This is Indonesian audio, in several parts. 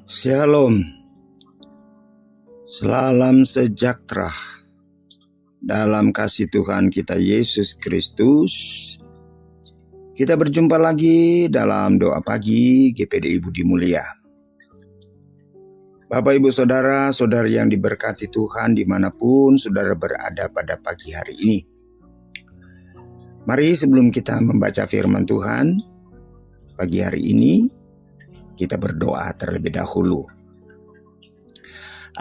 Shalom, salam sejahtera dalam kasih Tuhan kita Yesus Kristus. Kita berjumpa lagi dalam doa pagi GPDI Budi Mulia. Bapak Ibu Saudara, saudari yang diberkati Tuhan dimanapun saudara berada pada pagi hari ini. Mari sebelum kita membaca firman Tuhan pagi hari ini, kita berdoa terlebih dahulu.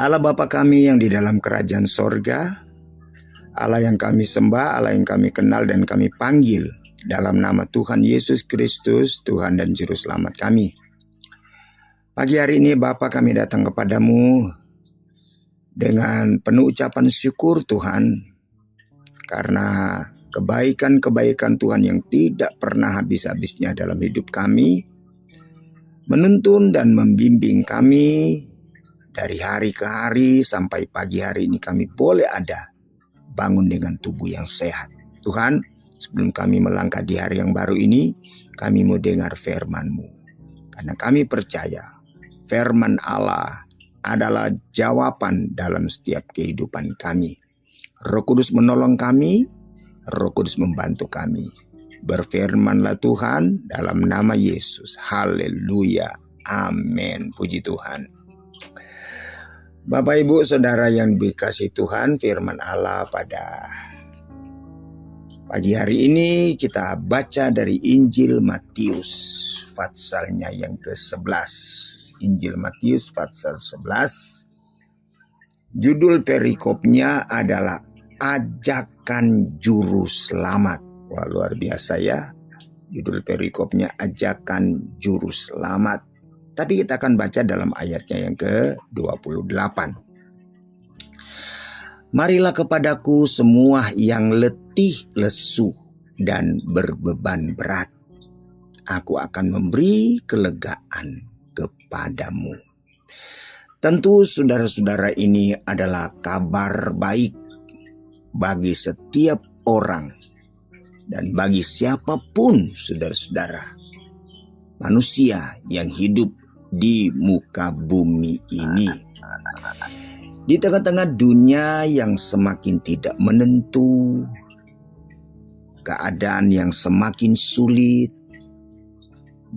Allah Bapa kami yang di dalam kerajaan sorga, Allah yang kami sembah, Allah yang kami kenal dan kami panggil dalam nama Tuhan Yesus Kristus, Tuhan dan Juru Selamat kami. Pagi hari ini Bapa kami datang kepadamu dengan penuh ucapan syukur Tuhan, karena kebaikan-kebaikan Tuhan yang tidak pernah habis-habisnya dalam hidup kami, menuntun dan membimbing kami dari hari ke hari sampai pagi hari ini kami boleh ada bangun dengan tubuh yang sehat. Tuhan, sebelum kami melangkah di hari yang baru ini, kami mau dengar firman-Mu. Karena kami percaya firman Allah adalah jawaban dalam setiap kehidupan kami. Roh Kudus menolong kami, Roh Kudus membantu kami. Berfirmanlah Tuhan dalam nama Yesus. Haleluya. Amin. Puji Tuhan. Bapak Ibu Saudara yang dikasihi Tuhan, firman Allah pada pagi hari ini kita baca dari Injil Matius pasalnya yang ke-11. Injil Matius pasal 11. Judul perikopnya adalah Ajakan Juru Selamat. Wah, luar biasa ya. Judul perikopnya Ajakan Juru Selamat. Tapi kita akan baca dalam ayatnya yang ke-28. Marilah kepadaku semua yang letih, lesu, dan berbeban berat. Aku akan memberi kelegaan kepadamu. Tentu saudara-saudara ini adalah kabar baik bagi setiap orang. Dan bagi siapapun saudara-saudara, manusia yang hidup di muka bumi ini. Di tengah-tengah dunia yang semakin tidak menentu, keadaan yang semakin sulit,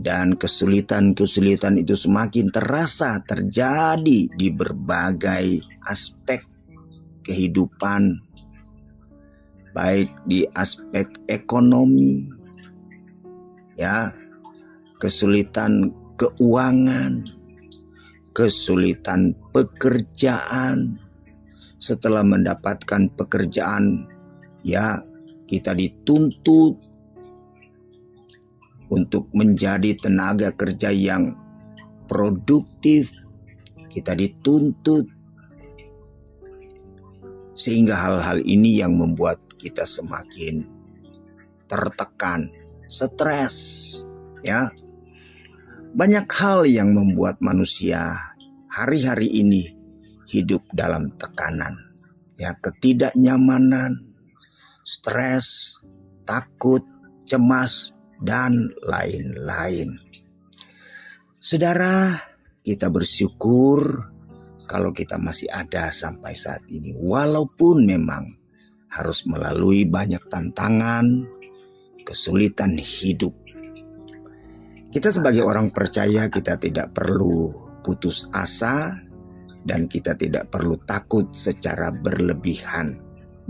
dan kesulitan-kesulitan itu semakin terasa terjadi di berbagai aspek kehidupan, baik di aspek ekonomi, ya, kesulitan keuangan, kesulitan pekerjaan. Setelah mendapatkan pekerjaan, ya, kita dituntut untuk menjadi tenaga kerja yang produktif. Kita dituntut, sehingga hal-hal ini yang membuat kita semakin tertekan, stres, ya. Banyak hal yang membuat manusia hari-hari ini hidup dalam tekanan, ya, ketidaknyamanan, stres, takut, cemas, dan lain-lain. Saudara, kita bersyukur kalau kita masih ada sampai saat ini, walaupun memang harus melalui banyak tantangan, kesulitan hidup. Kita sebagai orang percaya, kita tidak perlu putus asa dan kita tidak perlu takut secara berlebihan.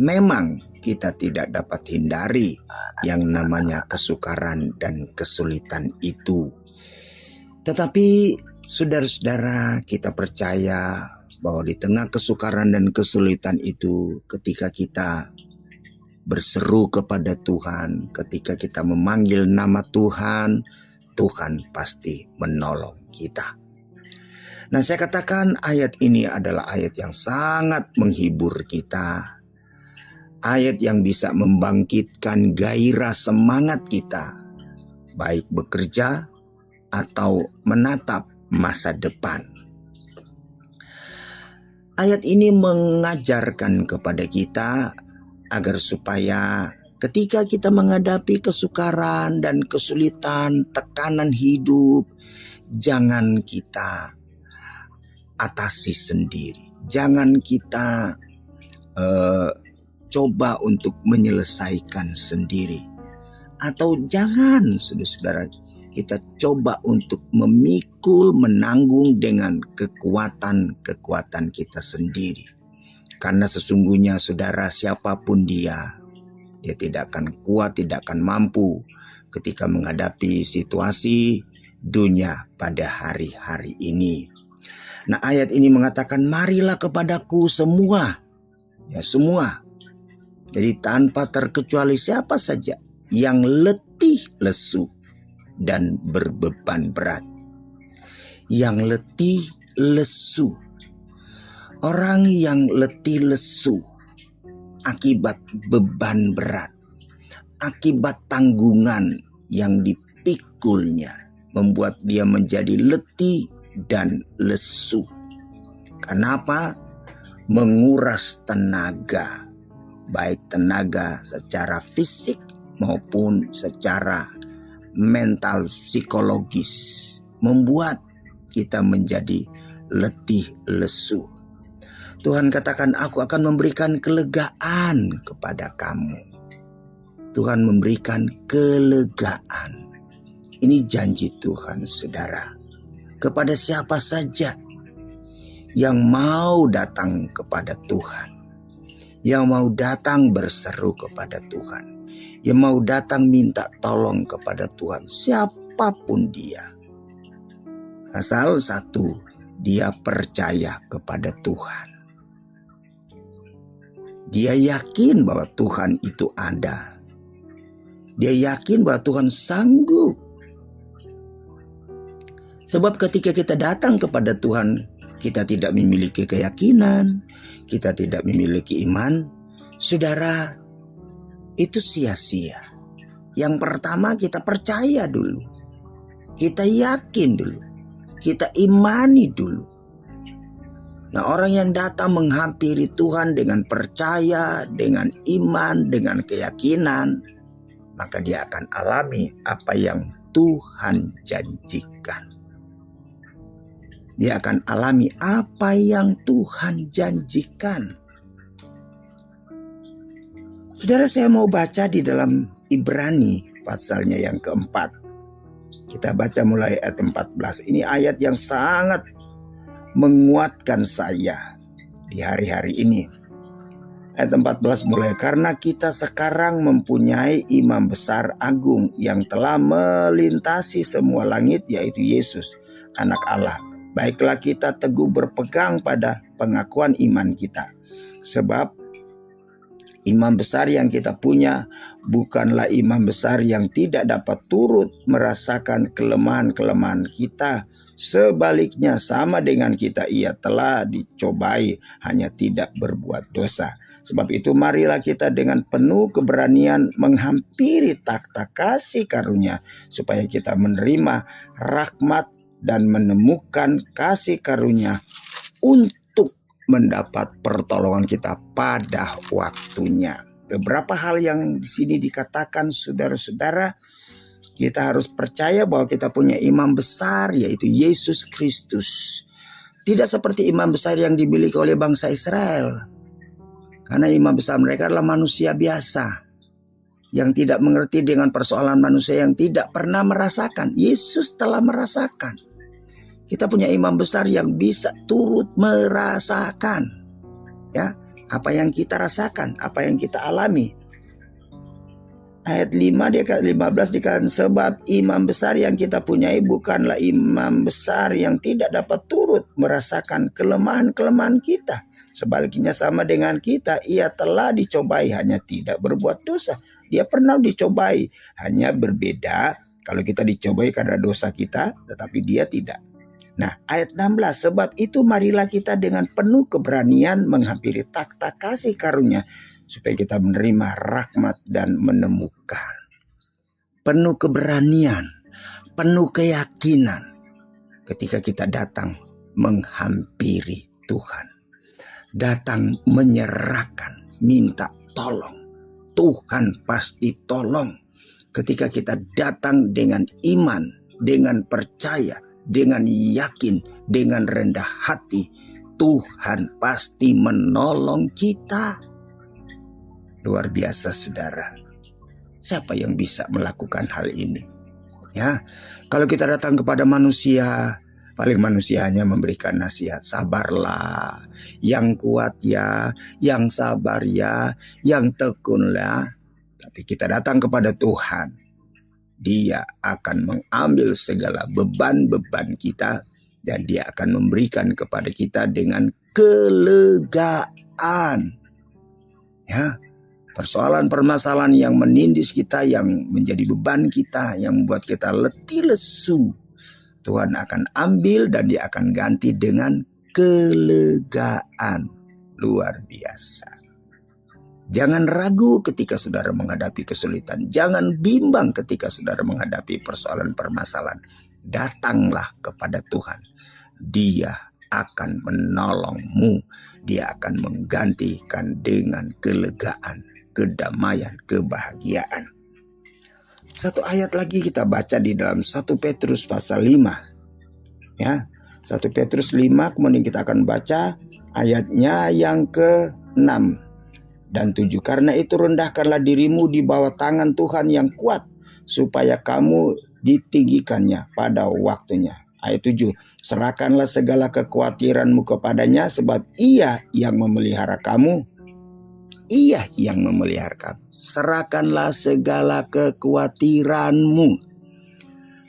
Memang kita tidak dapat hindari yang namanya kesukaran dan kesulitan itu. Tetapi saudara-saudara, kita percaya bahwa di tengah kesukaran dan kesulitan itu, ketika kita berseru kepada Tuhan, ketika kita memanggil nama Tuhan, Tuhan pasti menolong kita. Nah, saya katakan ayat ini adalah ayat yang sangat menghibur kita. Ayat yang bisa membangkitkan gairah semangat kita, baik bekerja atau menatap masa depan. Ayat ini mengajarkan kepada kita agar supaya ketika kita menghadapi kesukaran dan kesulitan, tekanan hidup, jangan kita atasi sendiri. Jangan kita coba untuk menyelesaikan sendiri. Atau jangan, saudara-saudara, kita coba untuk memikul, menanggung dengan kekuatan-kekuatan kita sendiri. Karena sesungguhnya saudara, siapapun dia tidak akan kuat, tidak akan mampu ketika menghadapi situasi dunia pada hari-hari ini. Nah, ayat ini mengatakan, marilah kepadaku semua. Ya, semua. Jadi tanpa terkecuali siapa saja yang letih, lesu, dan berbeban berat. Yang letih, lesu. Orang yang letih, lesu akibat beban berat, akibat tanggungan yang dipikulnya, membuat dia menjadi letih dan lesu. Kenapa? Menguras tenaga, baik tenaga secara fisik maupun secara mental, psikologis, membuat kita menjadi letih, lesu. Tuhan katakan, aku akan memberikan kelegaan kepada kamu. Tuhan memberikan kelegaan. Ini janji Tuhan, saudara. Kepada siapa saja yang mau datang kepada Tuhan, yang mau datang berseru kepada Tuhan, yang mau datang minta tolong kepada Tuhan, siapapun dia. Asal satu, dia percaya kepada Tuhan. Dia yakin bahwa Tuhan itu ada. Dia yakin bahwa Tuhan sanggup. Sebab ketika kita datang kepada Tuhan, kita tidak memiliki keyakinan, kita tidak memiliki iman, saudara, itu sia-sia. Yang pertama, kita percaya dulu. Kita yakin dulu. Kita imani dulu. Nah, orang yang datang menghampiri Tuhan dengan percaya, dengan iman, dengan keyakinan, maka dia akan alami apa yang Tuhan janjikan. Dia akan alami apa yang Tuhan janjikan. Saudara, saya mau baca di dalam Ibrani pasalnya yang keempat. Kita baca mulai ayat 14. Ini ayat yang sangat menguatkan saya di hari-hari ini. Ayat 14 mulai, karena kita sekarang mempunyai imam besar agung yang telah melintasi semua langit, yaitu Yesus, anak Allah. Baiklah kita teguh berpegang pada pengakuan iman kita. Sebab imam besar yang kita punya bukanlah imam besar yang tidak dapat turut merasakan kelemahan-kelemahan kita. Sebaliknya sama dengan kita, ia telah dicobai, hanya tidak berbuat dosa. Sebab itu marilah kita dengan penuh keberanian menghampiri takhta kasih karunia, supaya kita menerima rahmat dan menemukan kasih karunia untuk mendapat pertolongan kita pada waktunya. Beberapa hal yang di sini dikatakan, saudara-saudara, kita harus percaya bahwa kita punya imam besar, yaitu Yesus Kristus. Tidak seperti imam besar yang dimiliki oleh bangsa Israel. Karena imam besar mereka adalah manusia biasa, yang tidak mengerti dengan persoalan manusia, yang tidak pernah merasakan. Yesus telah merasakan. Kita punya imam besar yang bisa turut merasakan, ya, apa yang kita rasakan, apa yang kita alami. Ayat 15 dikatakan, sebab imam besar yang kita punyai bukanlah imam besar yang tidak dapat turut merasakan kelemahan-kelemahan kita. Sebaliknya sama dengan kita, ia telah dicobai, hanya tidak berbuat dosa. Dia pernah dicobai, hanya berbeda kalau kita dicobai karena dosa kita, tetapi dia tidak. Nah, ayat 16, sebab itu marilah kita dengan penuh keberanian menghampiri takhta kasih karunia, supaya kita menerima rahmat dan menemukan. Penuh keberanian, penuh keyakinan ketika kita datang menghampiri Tuhan. Datang menyerahkan, minta tolong. Tuhan pasti tolong. Ketika kita datang dengan iman, dengan percaya, dengan yakin, dengan rendah hati, Tuhan pasti menolong kita. Luar biasa saudara. Siapa yang bisa melakukan hal ini? Ya, kalau kita datang kepada manusia, paling manusia hanya memberikan nasihat, sabarlah, yang kuat ya, yang sabar ya, yang tekunlah. Tapi kita datang kepada Tuhan, Dia akan mengambil segala beban-beban kita dan Dia akan memberikan kepada kita dengan kelegaan. Ya, persoalan-permasalahan yang menindis kita, yang menjadi beban kita, yang membuat kita letih lesu, Tuhan akan ambil dan Dia akan ganti dengan kelegaan. Luar biasa. Jangan ragu ketika saudara menghadapi kesulitan. Jangan bimbang ketika saudara menghadapi persoalan permasalahan. Datanglah kepada Tuhan. Dia akan menolongmu. Dia akan menggantikan dengan kelegaan, kedamaian, kebahagiaan. Satu ayat lagi kita baca di dalam 1 Petrus pasal 5. Ya, 1 Petrus 5, kemudian kita akan baca ayatnya yang ke-6 dan 7. Karena itu rendahkanlah dirimu di bawah tangan Tuhan yang kuat, supaya kamu ditinggikannya pada waktunya. Ayat 7. Serahkanlah segala kekhawatiranmu kepadanya, sebab Ia yang memelihara kamu. Ia yang memelihara kamu. Serahkanlah segala kekhawatiranmu.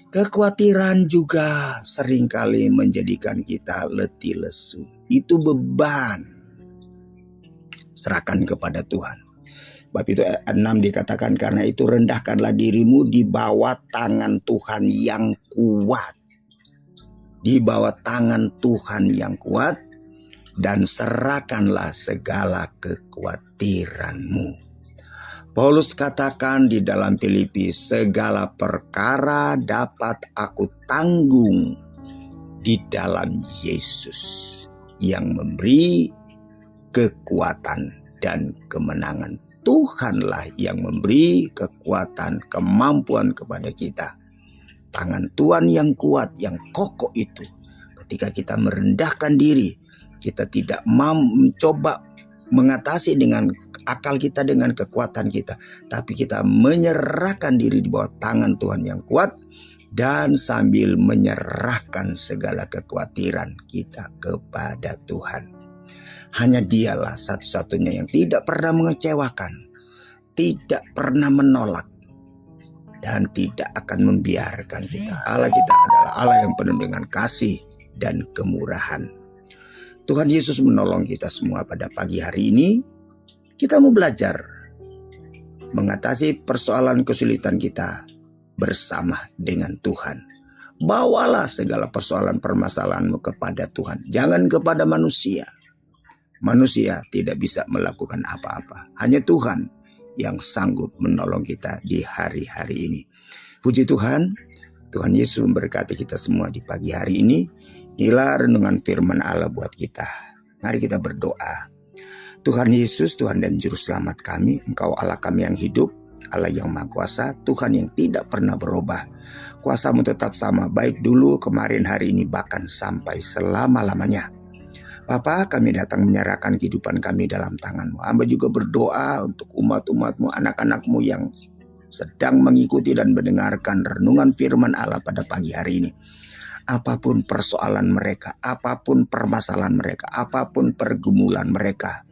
Kekhawatiran juga seringkali menjadikan kita letih lesu. Itu beban. Serahkan kepada Tuhan. Bab itu ayat 6 dikatakan, karena itu rendahkanlah dirimu di bawah tangan Tuhan yang kuat. Di bawah tangan Tuhan yang kuat, dan serahkanlah segala kekhawatiranmu. Paulus katakan di dalam Filipi, segala perkara dapat aku tanggung di dalam Yesus yang memberi kekuatan dan kemenangan. Tuhanlah yang memberi kekuatan, kemampuan kepada kita. Tangan Tuhan yang kuat, yang kokoh itu, ketika kita merendahkan diri, kita tidak mencoba mengatasi dengan akal kita, dengan kekuatan kita, tapi kita menyerahkan diri di bawah tangan Tuhan yang kuat, dan sambil menyerahkan segala kekhawatiran kita kepada Tuhan. Hanya Dialah satu-satunya yang tidak pernah mengecewakan, tidak pernah menolak, dan tidak akan membiarkan kita. Allah kita adalah Allah yang penuh dengan kasih dan kemurahan. Tuhan Yesus menolong kita semua pada pagi hari ini. Kita mau belajar mengatasi persoalan kesulitan kita bersama dengan Tuhan. Bawalah segala persoalan permasalahanmu kepada Tuhan, jangan kepada manusia. Manusia tidak bisa melakukan apa-apa. Hanya Tuhan yang sanggup menolong kita di hari-hari ini. Puji Tuhan, Tuhan Yesus memberkati kita semua di pagi hari ini. Inilah renungan firman Allah buat kita. Mari kita berdoa. Tuhan Yesus, Tuhan dan Juru Selamat kami, Engkau Allah kami yang hidup, Allah yang Maha Kuasa, Tuhan yang tidak pernah berubah. Kuasa-Mu tetap sama, baik dulu, kemarin, hari ini, bahkan sampai selama-lamanya. Bapa, kami datang menyerahkan kehidupan kami dalam tangan-Mu. Hamba juga berdoa untuk umat-umat-Mu, anak-anak-Mu yang sedang mengikuti dan mendengarkan renungan firman Allah pada pagi hari ini. Apapun persoalan mereka, apapun permasalahan mereka, apapun pergumulan mereka,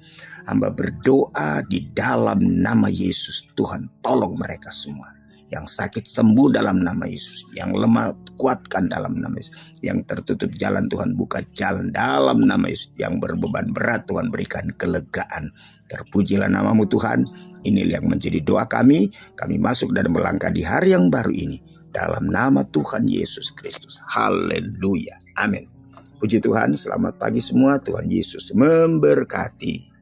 hamba berdoa di dalam nama Yesus. Tuhan, tolong mereka semua. Yang sakit sembuh dalam nama Yesus, yang lemah kuatkan dalam nama Yesus, yang tertutup jalan Tuhan buka jalan dalam nama Yesus, yang berbeban berat Tuhan berikan kelegaan. Terpujilah nama-Mu Tuhan. Inilah yang menjadi doa kami. Kami masuk dan melangkah di hari yang baru ini dalam nama Tuhan Yesus Kristus. Haleluya. Amin. Puji Tuhan. Selamat pagi semua. Tuhan Yesus memberkati.